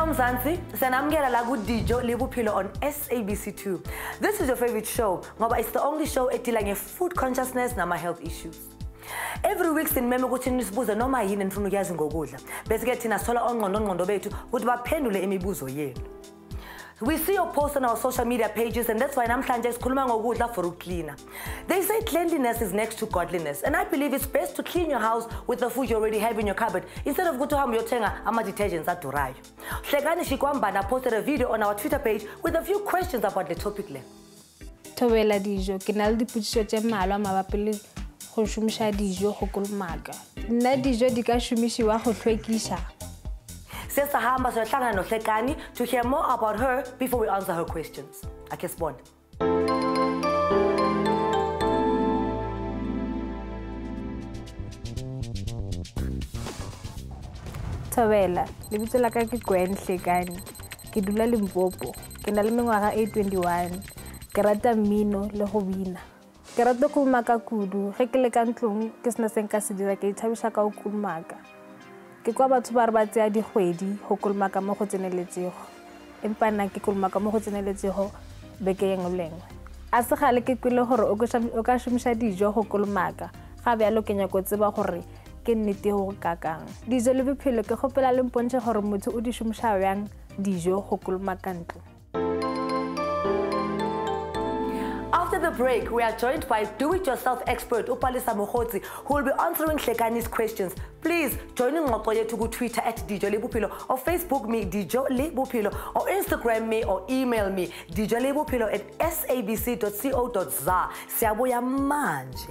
Hello, Mzansi. Sanamgela lagu Dijo Le Bophelo on SABC2. This is your favorite show, ngoba it's the only show dealing with food consciousness and health issues. Every week sinimeme ukuthi nisibuze noma yini enifuna ukuyazi ngokudla. Bese ke thina sola onqondo bethu ukuthi baphendule imibuzo yenu. We see your posts on our social media pages, and that's why namhlanje sikhuluma ngokudla for ukucleaner. They say cleanliness is next to godliness, and I believe it's best to clean your house with the food you already have in your cupboard instead of going to uyothenga ama-detergents adurayo. Hlekani Shikwambana posted a video on our Twitter page with a few questions about the topic le. Thobela dijo ke na le dipotšišo tše mmalwa mabapi le go šomiša dijo go kolomaka. Nna dijo di ka šomišiwa go hlwekiša. Sister Hamba sohlangana no Hlekani to hear more about her before we answer her questions. Ake sibone. Thobela, lebitso la ka ke Hlekani. Ke dula Limpopo. Ke na le mengwaga e 21. Ke rata mmino le go bina. Ke rata go kolomaka kudu. Ge ke le ka ntlong ke sena se nka se dira ke ithabiša ka go kolomaka. Ke kwa batho ba re ba tsaya dikgwedi go kolomaka mo go tseneletsego. Empa nna ke kolomaka mo go tseneletsego beke ye nngwe le nngwe. A se gale ke kwile gore o ka šomiša dijo go kolomaka. Ga bjalo ke nyako tseba gore ke nnete go kakang. Dijo le bophelo ke gopela le mpontšhe gore motho o di šomiša bjang dijo go kolomaka ntlo. After the break, we are joined by do-it-yourself expert Palesa Motosi, who will be answering Hlekani's questions. Please join in to Twitter at Dijo Le Bophelo, or Facebook me Dijo Le Bophelo, or Instagram me or email me Dijo Le Bophelo at sabc.co.za. Siyabuya manje.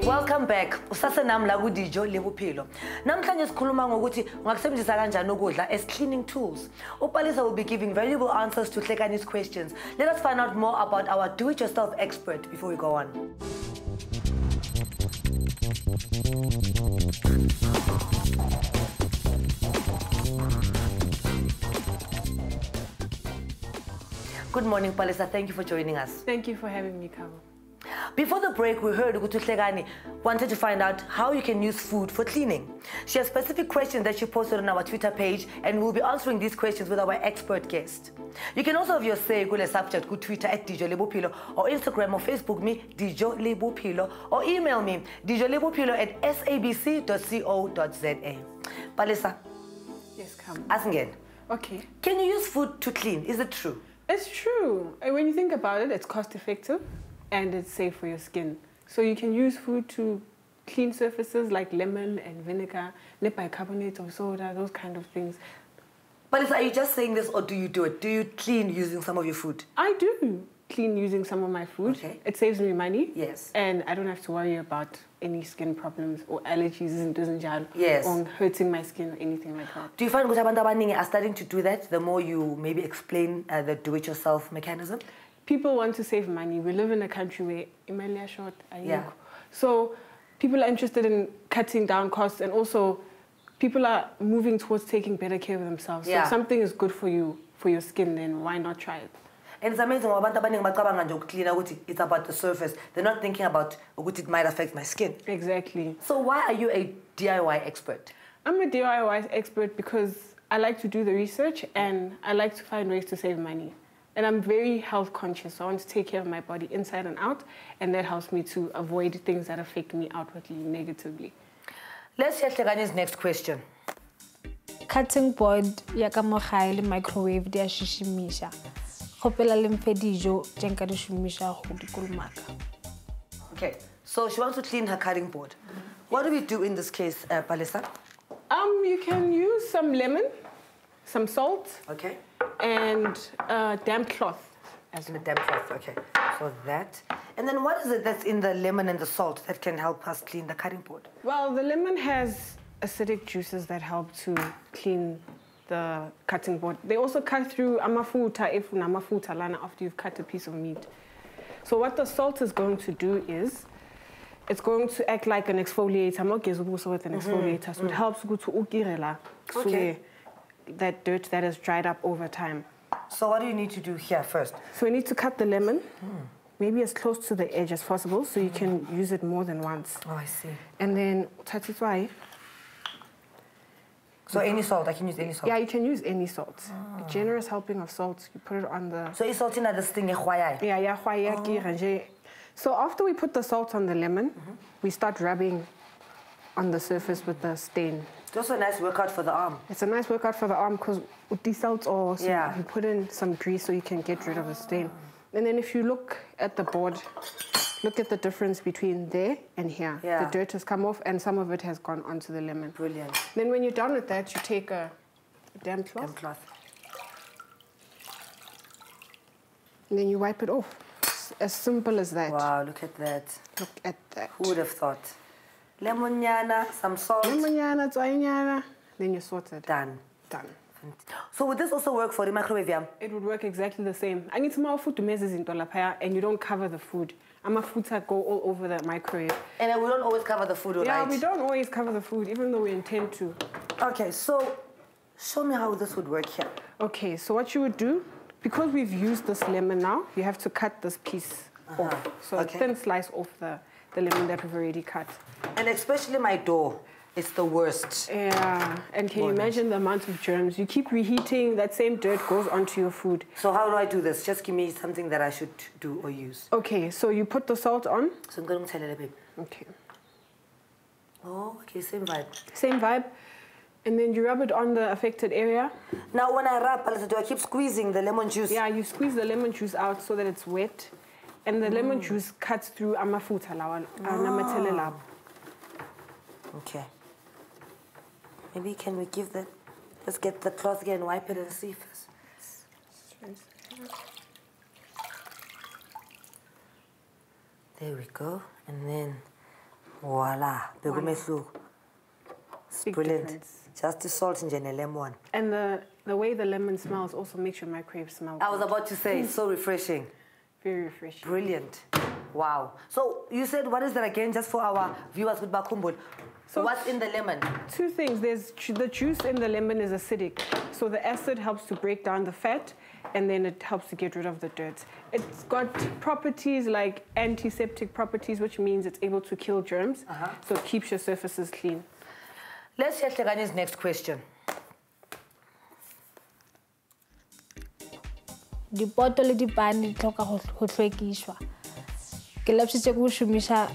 Welcome back. Usasenami la ku Dijo Le Bophelo. Namhlanje sikhuluma ngokuthi ungakusebenzisa kanjani ukudla as cleaning tools. Palesa will be giving valuable answers to Hlekani's questions. Let us find out more about our do-it-yourself expert before we go on. Good morning, Palesa. Thank you for joining us. Thank you for having me, Kabo. Before the break, we heard that Hlekani wanted to find out how you can use food for cleaning. She has specific questions that she posted on our Twitter page, and we'll be answering these questions with our expert guest. You can also have your say on the subject on Twitter at Dijo Le Bophelo, or Instagram or Facebook me Dijo Le Bophelo, or email me dijolebophelo at sabc.co.za. Palesa. Yes, Kabo. Ask again. Okay. Can you use food to clean? Is it true? It's true. And when you think about it, it's cost effective and it's safe for your skin. So you can use food to clean surfaces like lemon and vinegar, bicarbonate of soda, those kind of things. Palesa, are you just saying this or do you do it? Do you clean using some of your food? I do clean using some of my food. Okay. It saves me money. Yes. And I don't have to worry about any skin problems or allergies yes. or hurting my skin or anything like that. Do you find that abantu abaningi are starting to do that the more you maybe explain the do-it-yourself mechanism? People want to save money. We live in a country where imali are short. Yeah. So people are interested in cutting down costs, and also people are moving towards taking better care of themselves. Yeah. So if something is good for you, for your skin, then why not try it? And it's amazing it's about the surface. They're not thinking about what it might affect my skin. Exactly. So why are you a DIY expert? I'm a DIY expert because I like to do the research and I like to find ways to save money. And I'm very health conscious, so I want to take care of my body inside and out, and that helps me to avoid things that affect me outwardly negatively. Let's hear Hlekani's next question. Cutting board ya ka mo gae le microwave di a shishimisha. Gopela le mfe dijo tse nka di shumisha go di kolomaka. Okay, so she wants to clean her cutting board. What do we do in this case, Palesa? You can use some lemon, some salt. Okay. And damp cloth. And the damp cloth, okay. So that. And then what is it that's in the lemon and the salt that can help us clean the cutting board? Well, the lemon has acidic juices that help to clean the cutting board. They also cut through amafuta lana after you've cut a piece of meat. So what the salt is going to do is, it's going to act like an exfoliator. I'm not getting with an exfoliator, so it helps go to ukirela. Okay. That dirt that has dried up over time. So what do you need to do here first? So we need to cut the lemon, maybe as close to the edge as possible, so you can use it more than once. Oh, I see. And then tatitswai. So any salt, I can use any salt? Yeah, you can use any salt. A generous helping of salt, you put it on the... So it's salt in this thing, Yeah. So after we put the salt on the lemon, we start rubbing on the surface with the stain. It's also a nice workout for the arm. It's a nice workout for the arm because with these salts, or Yeah. you put in some grease so you can get rid of the stain. And then if you look at the board, look at the difference between there and here. Yeah. The dirt has come off and some of it has gone onto the lemon. Brilliant. Then when you're done with that, you take a damp cloth. Damp cloth. And then you wipe it off. It's as simple as that. Wow, look at that. Look at that. Who would have thought? Lemonyana, some salt. Lemonyana, tswainyana, then you're sorted. Done. Done. So would this also work for the microwave yam? It would work exactly the same. I need some food to mezes in lapha and you don't cover the food. Amafuta go all over the microwave. And we don't always cover the food, right? Yeah, we don't always cover the food, even though we intend to. Okay, so show me how this would work here. Okay, so what you would do, because we've used this lemon now, you have to cut this piece off. So a thin slice off the lemon that we've already cut. And especially my dough, it's the worst. Yeah, and can you imagine the amount of germs? You keep reheating, that same dirt goes onto your food. So how do I do this? Just give me something that I should do or use. Okay, so you put the salt on. So I'm going to tell you a bit. Okay. Oh, okay, same vibe. Same vibe. And then you rub it on the affected area. Now when I rub, Palesa, do I keep squeezing the lemon juice? Yeah, you squeeze the lemon juice out so that it's wet. And the lemon juice cuts through amafuta lawa, namathelela. Okay. Maybe can we give that? Let's get the cloth again, wipe it and see first. There we go. And then, voila. It's brilliant. Difference. Just the salt and the lemon. And the way the lemon smells also makes your microwave smell good. I was about to say, it's so refreshing. Very refreshing. Brilliant. Wow. So you said, what is that again, just for our viewers with Bakumbul? So what's in the lemon? Two things. There's the juice in the lemon is acidic. So the acid helps to break down the fat, and then it helps to get rid of the dirt. It's got properties like antiseptic properties, which means it's able to kill germs. So it keeps your surfaces clean. Let's hear Hlekani's next question. Dipoto le dipane di tlhoka go tlhwekishwa. Ke lapsitse go shumisha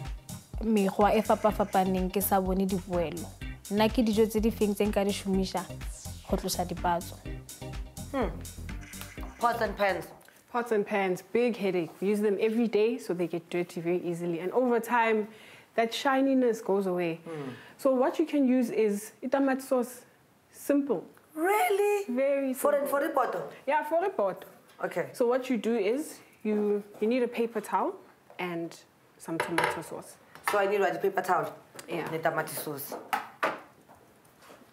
mekgwa e fapafapaneng ke sa bone dipoelo. Nna ke dijo tse di feng tse nka di shumisha go tlosa dipatso. Pots and pans. Pots and pans, big headache. We use them every day, so they get dirty very easily. And over time, that shininess goes away. So what you can use is tomato sauce. Simple. Really? Very simple. For the pot? Yeah, for a pot. Okay. So what you do is you need a paper towel and some tomato sauce. So I need a paper towel? Yeah. And tomato sauce.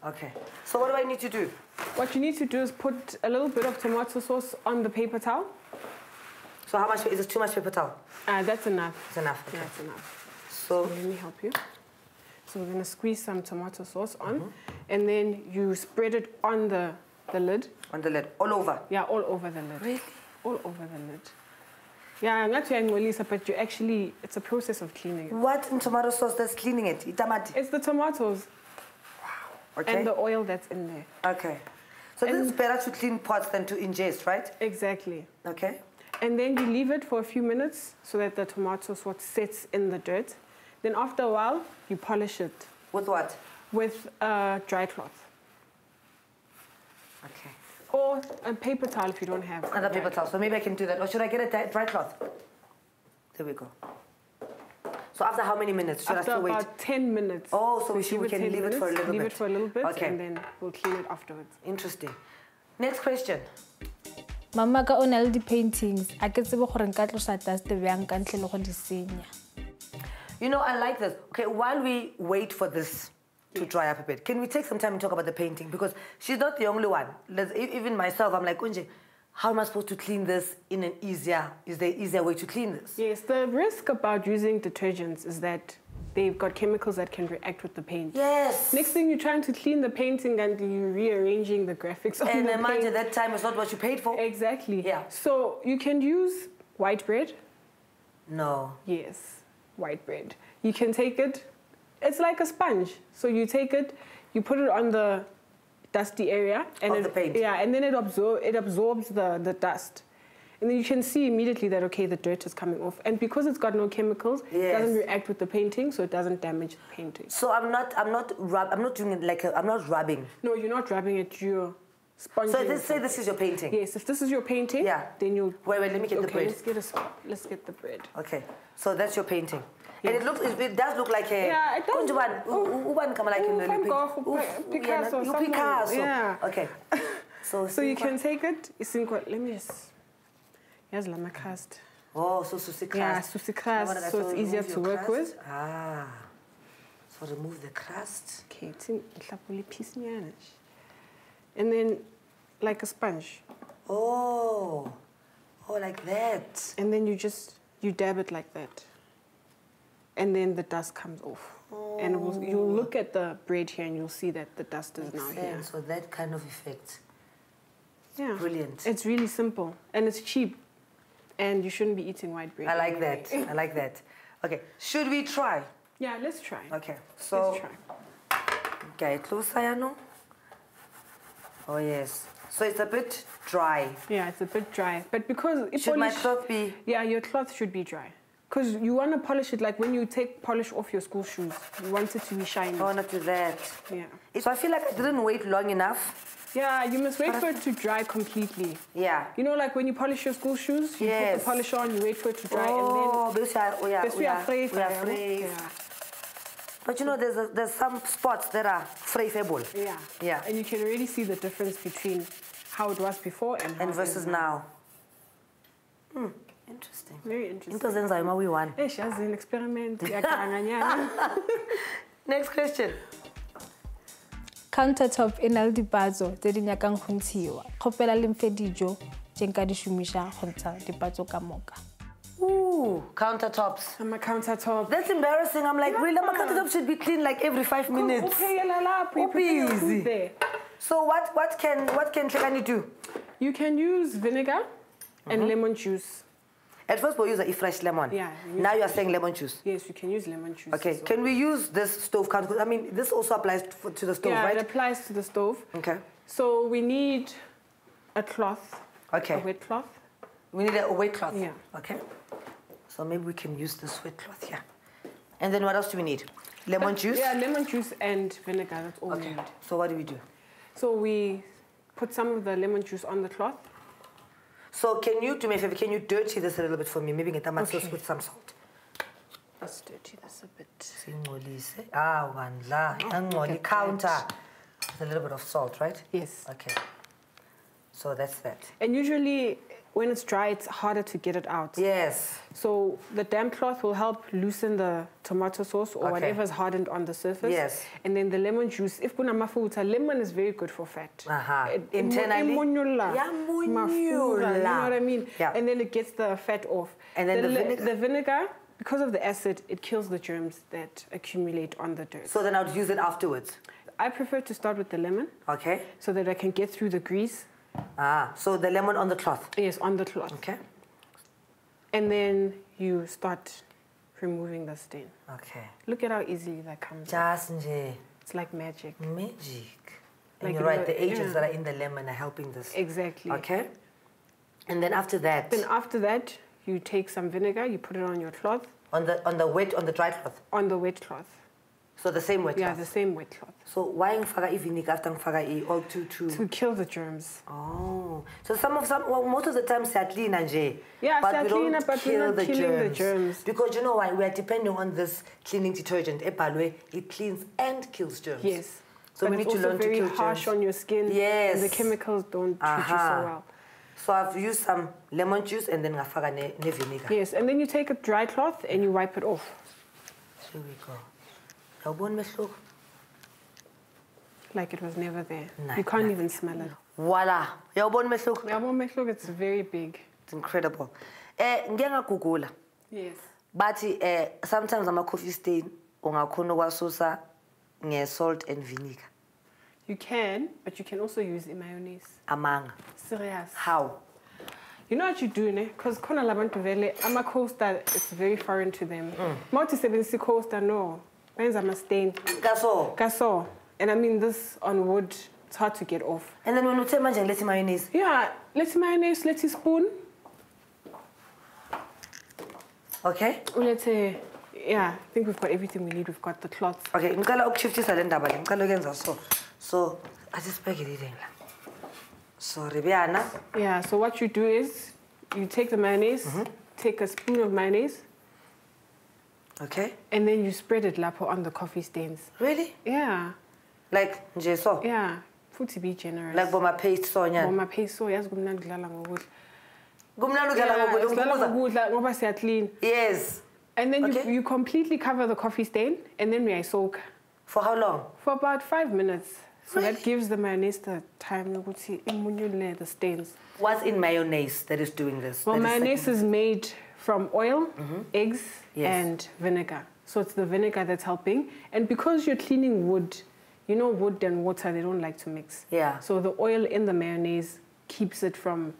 Okay. So what do I need to do? What you need to do is put a little bit of tomato sauce on the paper towel. So how much, is it too much paper towel? That's enough. It's enough, okay. Yeah, it's enough. So let me help you. So we're going to squeeze some tomato sauce on, and then you spread it on the lid. On the lid, all over? Yeah, all over the lid. Really? All over the lid. Yeah, not to Lisa, but you actually, it's a process of cleaning it. What in tomato sauce that's cleaning it? It's the tomatoes. Wow. Okay. And the oil that's in there. Okay. So this is better to clean pots than to ingest, right? Exactly. Okay. And then you leave it for a few minutes so that the tomato sauce sets in the dirt. Then after a while, you polish it. With what? With a dry cloth. Okay. Or a paper towel if you don't have. Another paper towel. So maybe I can do that. Or should I get a dry cloth? There we go. So So after how many minutes? Should after I still wait? About 10 minutes. Oh, so we can leave it for a little bit. Leave it for a little bit, okay. and then we'll clean it afterwards. Interesting. Next question. Mama ka o na le di-paintings, a ke tsebe gore nka tlosa dust bjang ka ntle le go di senya. You know, I like this. Okay, while we wait for this to dry up a bit, can we take some time and talk about the painting? Because she's not the only one. Even myself, I'm like, Unje, how am I supposed to clean this in an easier, is there an easier way to clean this? Yes, the risk about using detergents is that they've got chemicals that can react with the paint. Yes. Next thing you're trying to clean the painting and you're rearranging the graphics on and the imagine paint. that time is not what you paid for. Exactly. Yeah. So you can use white bread. No. Yes, white bread. You can take it, it's like a sponge. So you take it, you put it on the dusty area. And of the paint. Yeah, and then it absorbs the dust. And then you can see immediately that, okay, the dirt is coming off. And because it's got no chemicals, yes. it doesn't react with the painting, so it doesn't damage the painting. So I'm not doing it like I'm not rubbing. No, you're not rubbing it, you're sponging. So let's say this is your painting. Yes, if this is your painting, yeah. then you'll... Wait, let me get the bread. Let's get the bread. Okay, so that's your painting. Yeah. And it does look like a... Yeah, it does. Picasso. Picasso. Yeah. Okay. So you can take it, let me just... Here's lama crust. Oh, so sushi crust. Yeah, sushi crust, so it's easier to work with. Ah. So remove the crust. Okay, it's in a piece. And then, like a sponge. Oh. Oh, like that. And then you dab it like that. And then the dust comes off. Oh. And you'll look at the bread here and you'll see that the dust is now here. So that kind of effect. Yeah. Brilliant. It's really simple. And it's cheap. And you shouldn't be eating white bread. I like that. I like that. Okay. Should we try? Yeah, let's try. Okay. So. Let's try. Okay, close ayano. Oh yes. So it's a bit dry. Yeah, it's a bit dry. But because should my cloth be? Yeah, your cloth should be dry. Because you want to polish it like when you take polish off your school shoes. You want it to be shiny. I want to do that. Yeah. So I feel like I didn't wait long enough. Yeah, you must wait for it to dry completely. Yeah. You know, like when you polish your school shoes, you put the polish on, you wait for it to dry, and then... we are afraid. Yeah. But you know, there's some spots that are frayable. Yeah. Yeah. And you can already see the difference between how it was before and versus now. Interesting. Very interesting. Into zenza we won. Hey, she's an experiment. Next question. Countertop e na le dipatso tse di nyakang go ntshiwa. Kgopela le mfe dijo tse nka di shumisha go ntsha dipatso ka moka. Ooh, countertops. I'm a countertop. That's embarrassing. I'm like, really? My countertop should be cleaned like every 5 minutes. Okay, so what can Hlekani do? You can use vinegar and lemon juice. At first we'll use a fresh lemon. Yeah. Now you are saying lemon juice. Yes, you can use lemon juice. Okay. Can we use this stove counter? I mean, this also applies to the stove, right? Yeah, it applies to the stove. Okay. So we need a cloth. Okay. A wet cloth. We need a wet cloth. Yeah. Okay. So maybe we can use this wet cloth here. And then what else do we need? Lemon juice? Yeah, lemon juice and vinegar. That's all we need. So what do we do? So we put some of the lemon juice on the cloth. So can you do me a favor? Can you dirty this a little bit for me? Maybe get tomato sauce with some salt. Let's dirty this a bit. On counter. With a little bit of salt, right? Yes. Okay. So that's that. And usually when it's dry, it's harder to get it out. Yes. So the damp cloth will help loosen the tomato sauce or whatever's hardened on the surface. Yes. And then the lemon juice, if kuna mafuta, lemon is very good for fat. Internally? You know what I mean? Yeah. And then it gets the fat off. And then the vinegar, because of the acid, it kills the germs that accumulate on the dirt. So then I would use it afterwards? I prefer to start with the lemon. Okay. So that I can get through the grease. So the lemon on the cloth? Yes, on the cloth. Okay. And then you start removing the stain. Okay. Look at how easily that comes out. It's like magic. Magic. And Like you're right, the agents that are in the lemon are helping this. Exactly. Okay. And then after that? Then after that, you take some vinegar, you put it on your cloth. On the dry cloth? On the wet cloth. So the same wet cloth? Yeah, the same wet cloth. So why ngifaka vinegar after ngifaka all to kill the germs. Oh. So most of the time they are clean nje. Yeah, but we don't but kill we're not killing the germs. Because you know why? We are depending on this cleaning detergent. It cleans and kills germs. Yes. So we need to learn to kill germs. It's very harsh on your skin. Yes. And the chemicals don't treat you so well. So I've used some lemon juice and then ngafaka ne vinegar. Yes, and then you take a dry cloth and you wipe it off. Here we go. Yawubona mehluko? Like it was never there. You can't even smell it. Voila. Yawubona mehluko? Yawubona mehluko, it's very big. It's incredible. Ngike ngagugula. Yes. But sometimes I'm a coffee stain ungakhona ukwasusa nge-salt and vinegar. You can, but you can also use mayonnaise. Amanga. Serious. How? You know what you do, ne? Because khona labantu vele ama coaster, it's very foreign to them. Mawuthi sebenzisa coaster, no. Benza ama stain. Kaso. And I mean this on wood, it's hard to get off. And then when you say manje let's mayonnaise. Yeah, let's mayonnaise, let's spoon. Okay. Let's yeah, I think we've got everything we need. We've got the cloths. Okay, ngicela ukushiftisa le ndaba le. Ngicela ukwenza so. So, asisibhekele la. So, Ribiana. Yeah, so what you do is you take the mayonnaise, take a spoon of mayonnaise. Okay. And then you spread it lapo on the coffee stains. Really? Yeah. Like nje so? Yeah. Futhi be generous. Like boma paste so nyana. Boma paste so yazi kumnandi kudlala ngokudla. Kumnandi kudlala ngokudla ngoba siya clean. Yes. And then you completely cover the coffee stain and then we soak. For how long? For about 5 minutes. So that gives the mayonnaise the time to the stains. What's in mayonnaise that is doing this? Well, mayonnaise is made from oil, eggs, and vinegar. So it's the vinegar that's helping. And because you're cleaning wood, you know wood and water, they don't like to mix. Yeah. So the oil in the mayonnaise keeps it from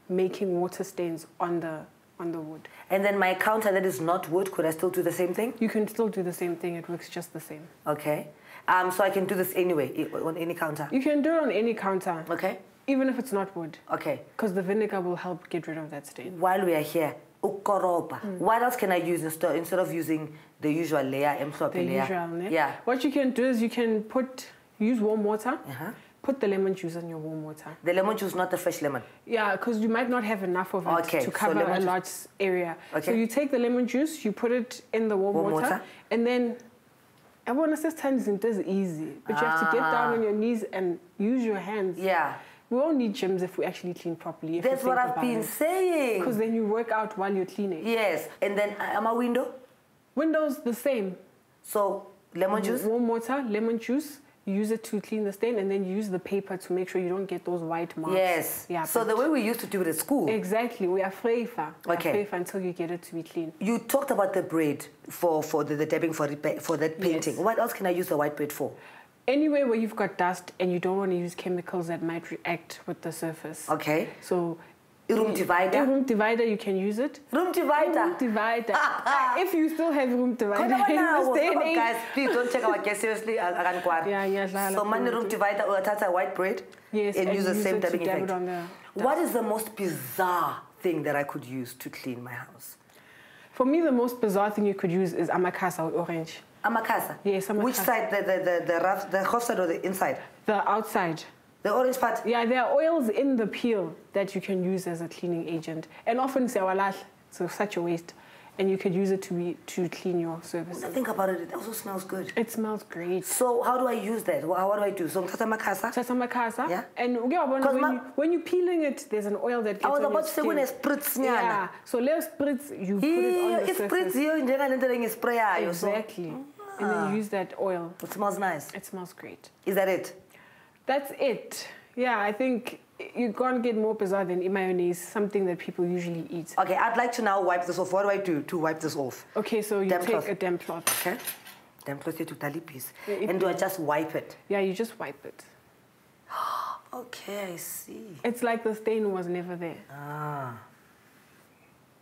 making water stains on the wood. And then my counter that is not wood, could I still do the same thing? You can still do the same thing. It works just the same. Okay. So I can do this anyway, on any counter? You can do it on any counter. Okay. Even if it's not wood. Okay. Because the vinegar will help get rid of that stain. While we are here, ukoroba. What else can I use instead of using the usual layer, the usual, ne? Yeah. What you can do is you can use warm water. Put the lemon juice in your warm water. The lemon juice, not the fresh lemon? Yeah, because you might not have enough of it to cover a large area. Okay. So you take the lemon juice, you put it in the warm water, and then I want to say it is easy, but you have to get down on your knees and use your hands. Yeah. We won't need gyms if we actually clean properly. That's what I've been saying. Because then you work out while you're cleaning. Yes. And then am I window? Windows, the same. So lemon juice? Warm water, lemon juice. You use it to clean the stain, and then you use the paper to make sure you don't get those white marks. Yes. Yeah. So the way we used to do it at school. Exactly. We are flavor. Okay. Flavor until you get it to be clean. You talked about the bread for the dabbing for that painting. Yes. What else can I use the white bread for? Anywhere where you've got dust and you don't want to use chemicals that might react with the surface. Okay. So room divider? A room divider, you can use it. Room divider? Room divider. If you still have room divider. Guys, please don't take our guests seriously. Yeah. So money room divider or a white bread? Yes. And use the same dabbing effect. What is the most bizarre thing that I could use to clean my house? For me, the most bizarre thing you could use is amakasa or orange. Amakasa? Yes, amakasa. Which side? The half side or the inside? The outside. The orange part? Yeah, there are oils in the peel that you can use as a cleaning agent. And often it's such a waste. And you could use it to clean your surfaces. When I think about it, it also smells good. It smells great. So how do I use that? What do I do? So makasa? Makasa. Yeah. And when you're peeling it, there's an oil that gets on your skin. I was about to say when yeah. So let's spritz, you put it on the surface. Exactly. And then you use that oil. It smells nice. It smells great. Is that it? That's it. Yeah, I think you can't get more bizarre than mayonnaise, something that people usually eat. Okay, I'd like to now wipe this off. What do I do to wipe this off? Okay, so you take a damp cloth. Okay. Damp cloth to tali piece. And do I just wipe it? Yeah, you just wipe it. Okay, I see. It's like the stain was never there. Ah.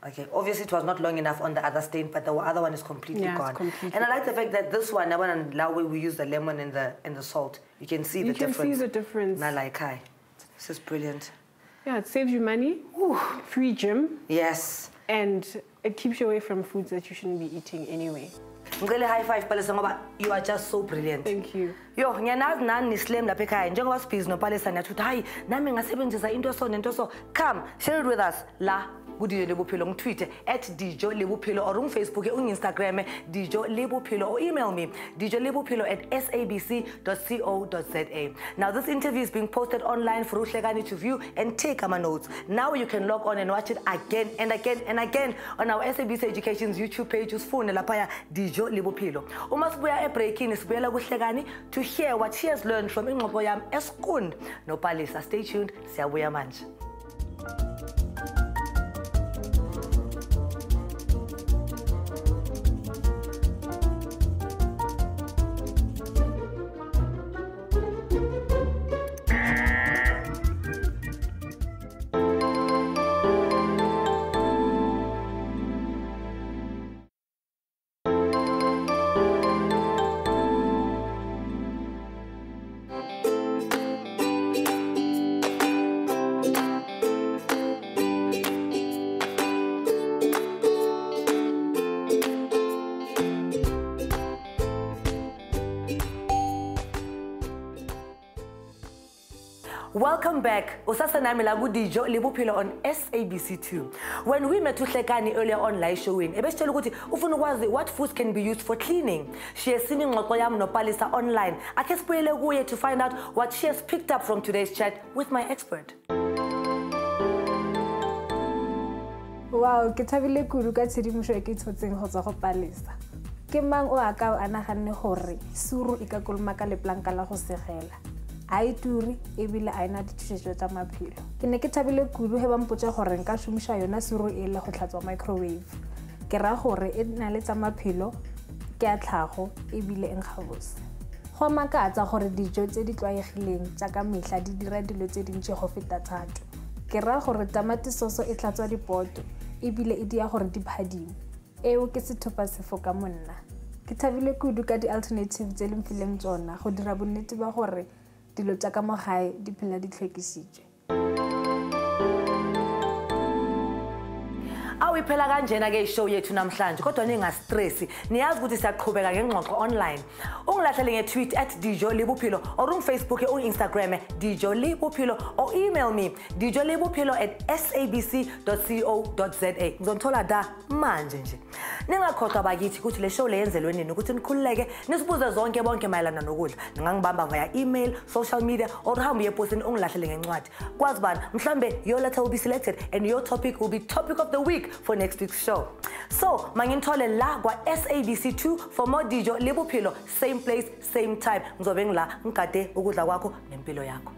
Okay, obviously it was not long enough on the other stain, but the other one is completely gone. It's completely and I like the fact that this one, now we use the lemon and the salt. You can see the difference. You can see the difference. Nalaikai. This is brilliant. Yeah, it saves you money. Ooh. Free gym. Yes. And it keeps you away from foods that you shouldn't be eating anyway. ngicela high five Palesa ngoba you are just so brilliant. Thank you. Yo, ngiyanazi nani nislam lapha ekhaya njengoba sibhizi noPalesa nyathi hayi nami ngasebenzisa into so nento so. Come, share it with us la Dijo Le Bophelo on Twitter @Dijo Le Bophelo or on Facebook or on Instagram Dijo Le Bophelo or email me dijolebophelo@sabc.co.za. Now this interview is being posted online for Hlekani to view and take my notes. Now you can log on and watch it again and again and again on our SABC Education's YouTube page usifune lapha Dijo Le Bophelo. Uma sibuya ebreakini sibuyela kuHlekani to hear what she has learned from ingqobo yami esikund noPalesa. Stay tuned, siyabuya manje. Welcome back. Usasanami la Dijo Le Bophelo on SABC2. When we met Hlekani earlier on live showing, ebesitshela ukuthi ufuna ukwazi what foods can be used for cleaning. She has seen ingxoxo yami noPalesa online. Ake sibuyele kuye to find out what she has picked up from today's chat with my expert. Wow, ke thabile kudu ka tshedimošo e ke tshotseng go tswa go Palesa. Ke mang o a ka a naganne gore suru e ka kolomaka leplanka la go segela. Ai turi ebile a ena ditšhošetšo tša maphelo. Ke ne ke thabile kudu he ba mpotša gore nka šomiša yona suru e le go tlhatswa microwave. Ke ra gore e na le tša maphelo ke a tlhago ebile e nkgabose. Go makatsa gore dijo tse di tlwaegileng tša ka mehla di dira dilo tse dintši go feta thato. Ke ra gore tamati soso e tlhatswa dipoto ebile e dia gore di phadime. Eo ke sethopa sefo ka monna. Ke thabile kudu ka di-alternative tse le mfileng tsona go dira bonnete ba gore dilo tša ka mo gae di phela di tlhwekisitšwe. Awiphela kanjena ke ishow yethu namhlanje kodwa ningastress niyazi ukuthi siyaqhubeka ngengxoxo online. Ungilahlele nge-tweet @Dijo Le Bophelo or on Facebook or Instagram Dijo Le Bophelo or email me dijolebophelo@sabc.co.za. Ngizonithola da manje nje. Ningakhohlwa bakithi ukuthi le show le yenzelwe nini ukuthi nikhululeke nisibuze zonke bonke mayelana nokudla. Ningangibamba via email, social media or hambe yeposini ungilahlele ngencwadi. Kwazi bani mhlambe your letter will be selected and your topic will be topic of the week for next week's show. So, mangintole la kwa SABC2 for more Dijo Le Bophelo, same place, same time. Ngizobe ngila ngikade ukudla kwakho nempilo yakho.